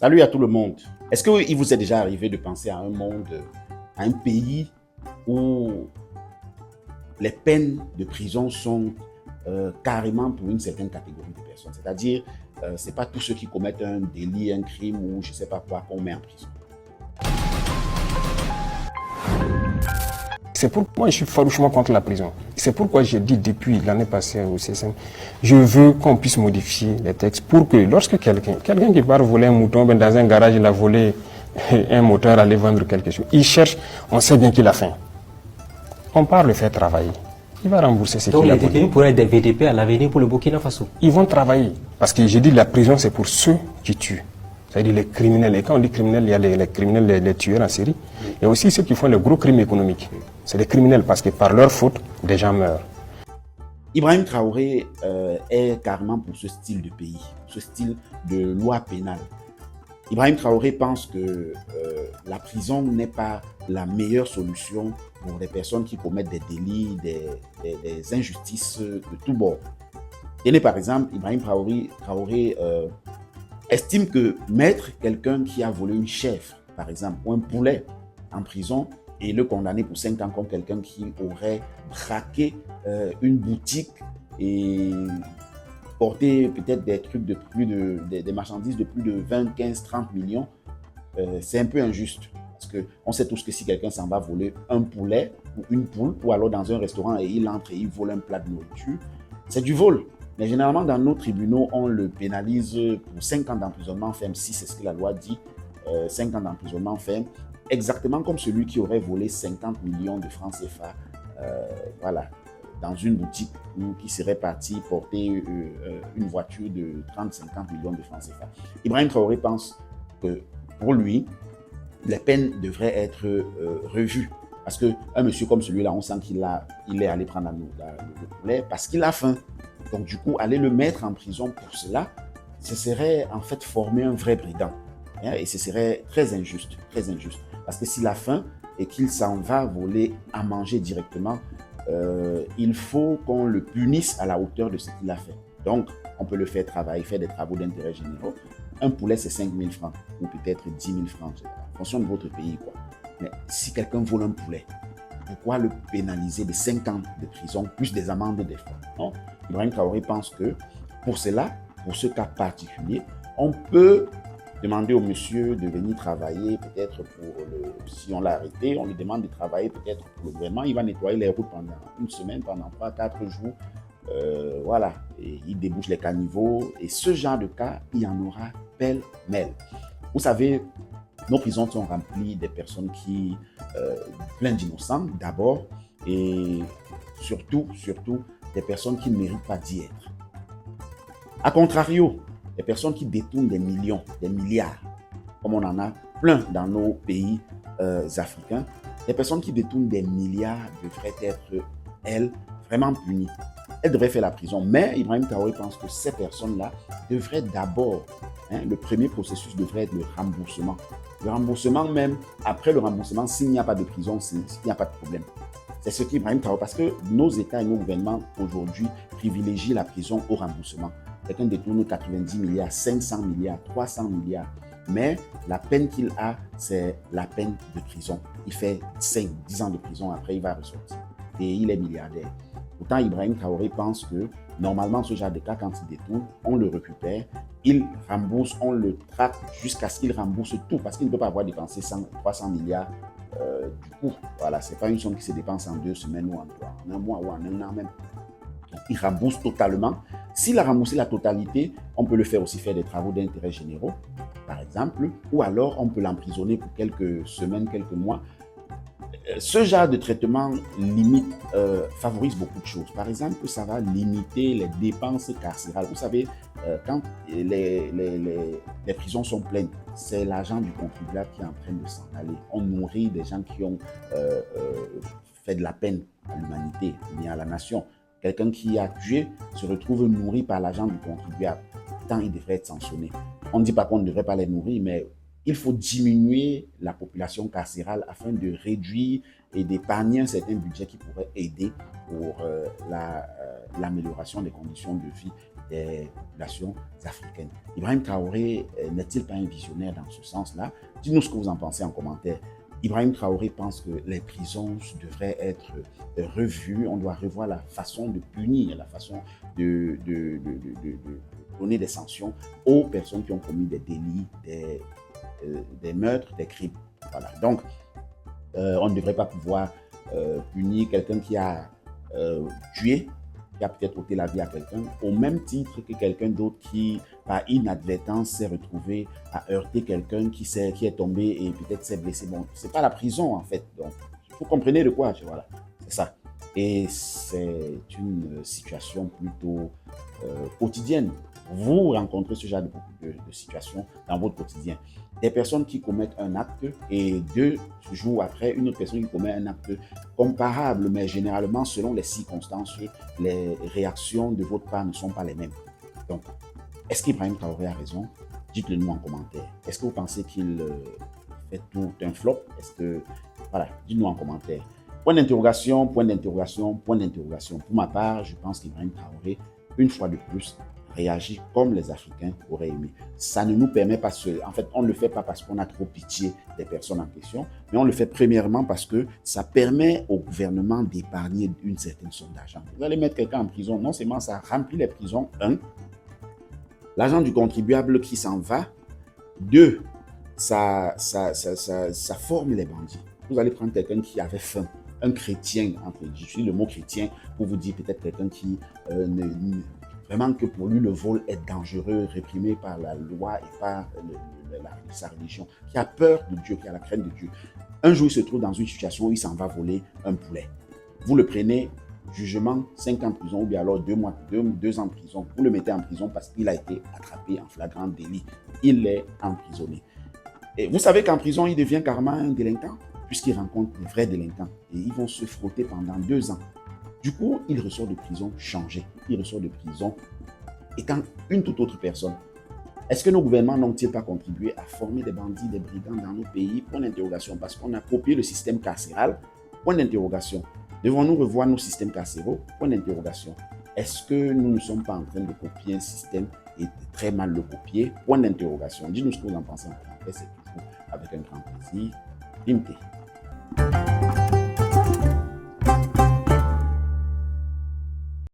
Salut à tout le monde. Est-ce qu'il vous est déjà arrivé de penser à un monde, à un pays où les peines de prison sont carrément pour une certaine catégorie de personnes? C'est-à-dire, ce n'est pas tous ceux qui commettent un délit, un crime ou je ne sais pas quoi qu'on met en prison. C'est pourquoi je suis farouchement contre la prison. C'est pourquoi j'ai dit depuis l'année passée au CSM, je veux qu'on puisse modifier les textes pour que lorsque quelqu'un qui part voler un mouton, ben dans un garage, il a volé un moteur, aller vendre quelque chose, il cherche, on sait bien qu'il a faim. On part le faire travailler. Il va rembourser ce Donc qu'il a les volé. détenus pourraient être des VDP à l'avenir pour le Burkina Faso. Ils vont travailler. Parce que j'ai dit la prison, c'est pour ceux qui tuent. C'est-à-dire les criminels. Et quand on dit criminels, il y a les criminels, les tueurs en série. Et aussi ceux qui font les gros crimes économiques. C'est des criminels parce que par leur faute, des gens meurent. Ibrahim Traoré est carrément pour ce style de pays, ce style de loi pénale. Ibrahim Traoré pense que la prison n'est pas la meilleure solution pour les personnes qui commettent des délits, des injustices de tout bord. Tenez par exemple, Ibrahim Traoré estime que mettre quelqu'un qui a volé une chèvre, par exemple, ou un poulet en prison et le condamner pour 5 ans comme quelqu'un qui aurait braqué une boutique et porter peut-être des trucs de plus des marchandises de plus de 20, 15, 30 millions, c'est un peu injuste. Parce qu'on sait tous que si quelqu'un s'en va voler un poulet ou une poule, ou alors dans un restaurant et il entre et il vole un plat de nourriture, c'est du vol. Mais généralement, dans nos tribunaux, on le pénalise pour 5 ans d'emprisonnement ferme, si c'est ce que la loi dit, 5 ans d'emprisonnement ferme, exactement comme celui qui aurait volé 50 millions de francs CFA, voilà, dans une boutique ou qui serait parti porter une voiture de 30-50 millions de francs CFA. Ibrahim Traoré pense que pour lui, les peines devraient être revues. Parce qu'un monsieur comme celui-là, on sent qu'il est allé prendre le poulet parce qu'il a faim. Donc du coup, aller le mettre en prison pour cela, ce serait en fait former un vrai brigand. Hein, et ce serait très injuste, très injuste. Parce que s'il a faim et qu'il s'en va voler à manger directement, il faut qu'on le punisse à la hauteur de ce qu'il a fait. Donc, on peut le faire travailler, faire des travaux d'intérêt généraux. Un poulet, c'est 5 000 francs ou peut-être 10 000 francs, en fonction de votre pays, quoi. Mais si quelqu'un vole un poulet, pourquoi le pénaliser de 5 ans de prison plus des amendes des fois? Non. Ibrahim Traoré pense que pour cela, pour ce cas particulier, on peut demander au monsieur de venir travailler peut-être si on l'a arrêté, on lui demande de travailler peut-être pour le gouvernement, il va nettoyer les routes pendant une semaine, pendant 3-4 jours, voilà, et il débouche les caniveaux, et ce genre de cas, il y en aura pêle-mêle. Vous savez, nos prisons sont remplies des personnes plein d'innocents d'abord, et surtout, des personnes qui ne méritent pas d'y être. A contrario, les personnes qui détournent des millions, des milliards, comme on en a plein dans nos pays africains, les personnes qui détournent des milliards devraient être, elles, vraiment punies. Elles devraient faire la prison. Mais Ibrahim Traoré pense que ces personnes-là devraient d'abord, le premier processus devrait être le remboursement. Le remboursement même, après le remboursement, s'il n'y a pas de prison, il n'y a pas de problème. C'est ce qu'Ibrahim Traoré, parce que nos États et nos gouvernements aujourd'hui privilégient la prison au remboursement. Quelqu'un détourne 90 milliards, 500 milliards, 300 milliards. Mais la peine qu'il a, c'est la peine de prison. Il fait 5, 10 ans de prison, après il va ressortir. Et il est milliardaire. Pourtant, Ibrahim Traoré pense que normalement, ce genre de cas, quand il détourne, on le récupère, il rembourse, on le traque jusqu'à ce qu'il rembourse tout, parce qu'il ne peut pas avoir dépensé 300 milliards. Du coup, voilà, ce n'est pas une somme qui se dépense en 2 semaines ou en un mois ou en un an même. Donc, il rembourse totalement. S'il a remboursé la totalité, on peut le faire aussi faire des travaux d'intérêt généraux, par exemple, ou alors on peut l'emprisonner pour quelques semaines, quelques mois. Ce genre de traitement favorise beaucoup de choses. Par exemple, ça va limiter les dépenses carcérales. Vous savez, quand les prisons sont pleines, c'est l'argent du contribuable qui est en train de s'en aller. On nourrit des gens qui ont fait de la peine à l'humanité, bien à la nation. Quelqu'un qui a tué se retrouve nourri par l'argent du contribuable. Pourtant, il devrait être sanctionné. On ne dit pas qu'on ne devrait pas les nourrir, mais il faut diminuer la population carcérale afin de réduire et d'épargner un certain budget qui pourrait aider pour l'amélioration des conditions de vie des populations africaines. Ibrahim Traoré n'est-il pas un visionnaire dans ce sens-là? Dites-nous ce que vous en pensez en commentaire. Ibrahim Traoré pense que les prisons devraient être revues. On doit revoir la façon de punir, la façon de donner des sanctions aux personnes qui ont commis des délits, des meurtres, des crimes. Voilà. Donc, on ne devrait pas pouvoir punir quelqu'un qui a tué, qui a peut-être ôté la vie à quelqu'un, au même titre que quelqu'un d'autre qui, par inadvertance, s'est retrouvé à heurter quelqu'un qui est tombé et peut-être s'est blessé. Bon, c'est pas la prison, en fait. Donc, vous comprenez de quoi, voilà. C'est ça. Et c'est une situation plutôt quotidienne. Vous rencontrez ce genre de situation dans votre quotidien. Des personnes qui commettent un acte et 2 jours après, une autre personne qui commet un acte comparable, mais généralement, selon les circonstances, les réactions de votre part ne sont pas les mêmes. Donc, est-ce qu'Ibrahim Traoré a raison? Dites-le nous en commentaire. Est-ce que vous pensez qu'il fait tout un flop? Est-ce que... Voilà, dites-nous en commentaire. Point d'interrogation, point d'interrogation, point d'interrogation. Pour ma part, je pense qu'Ibrahim Traoré, une fois de plus, réagit comme les Africains auraient aimé. Ça ne nous permet pas, en fait, on ne le fait pas parce qu'on a trop pitié des personnes en question, mais on le fait premièrement parce que ça permet au gouvernement d'épargner une certaine somme d'argent. Vous allez mettre quelqu'un en prison, non seulement ça remplit les prisons, 1, l'argent du contribuable qui s'en va, 2, ça forme les bandits. Vous allez prendre quelqu'un qui avait faim, un chrétien, j'utilise le mot chrétien pour vous dire peut-être quelqu'un qui vraiment que pour lui le vol est dangereux, réprimé par la loi et par sa religion, qui a peur de Dieu, qui a la crainte de Dieu. Un jour, il se trouve dans une situation où il s'en va voler un poulet. Vous le prenez, jugement, 5 ans de prison ou bien alors 2 ans de prison. Vous le mettez en prison parce qu'il a été attrapé en flagrant délit. Il est emprisonné. Et vous savez qu'en prison, il devient carrément un délinquant puisqu'il rencontre des vrais délinquants. Et ils vont se frotter pendant 2 ans. Du coup, il ressort de prison changé. Il ressort de prison étant une toute autre personne. Est-ce que nos gouvernements n'ont-ils pas contribué à former des bandits, des brigands dans nos pays? Point d'interrogation. Parce qu'on a copié le système carcéral. Point d'interrogation. Devons-nous revoir nos systèmes carcéraux? Point d'interrogation. Est-ce que nous ne sommes pas en train de copier un système et de très mal le copier? Point d'interrogation. Dites-nous ce que vous en pensez en commentaire. C'est toujours avec un grand plaisir. Bimté.